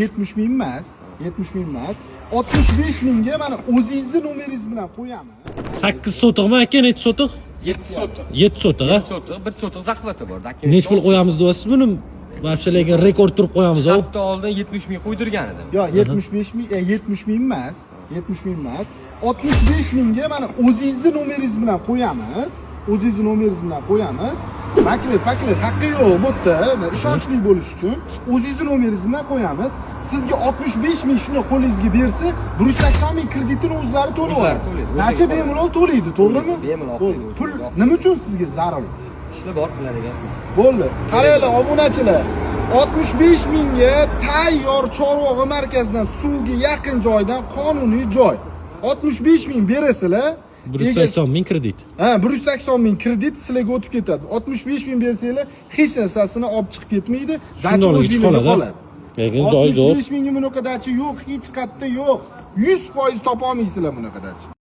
70 ming emas, 70 ming emas. 65 mingga mana o'zingizni nomeringiz bilan qo'yaman. 8 sotiqmi aka, necha sotiq? 7 sotiq. 7 sotiq, ha? 7 sotiq, 1 sotiq zahvati bor. Necha pul qo'yamiz deyapsiz buni? Вообще lekin rekord turib qo'yamiz, o. Hafta oldin 70 ming qo'ydirgan edim. Yo, 75 ming, 70 ming emas, 70 ming emas. 65 mingga mana o'zingizni nomeringiz bilan qo'yamiz. O'zingizni nomeringiz bilan qo'yamiz. Maklet haqqi yo'q bu yerda, ishonchli bo'lish uchun o'zingizni nomeringiz bilan qo'yamiz. Sizga 65 ming shuni qo'lingizga bersa, 180 ming kreditini o'zlari to'laydi. Qancha bemalol to'laydi, to'g'rimi? Bemalol to'laydi. Pul nima uchun sizga zarur? Ishlar bor qiladigan shuning uchun. Bo'ldi. Qaranglar, obunachilar. 65 mingga tayyor Chorvoq markazidan suvga yaqin joydan qonuniy joy. 65 ming berasizlar. 180 ming kredit. Ha, 180 ming kredit sizlarga o'tib ketadi. 65 ming bersanglar, hech narsasini olib chiqib ketmaydi. Dacha o'zingizga qoladi. Lekin joy yo'q. 65 mingga bunaqa dacha yo'q, hech qayerda yo'q. 100% topa olmaysizlar bunaqa dacha.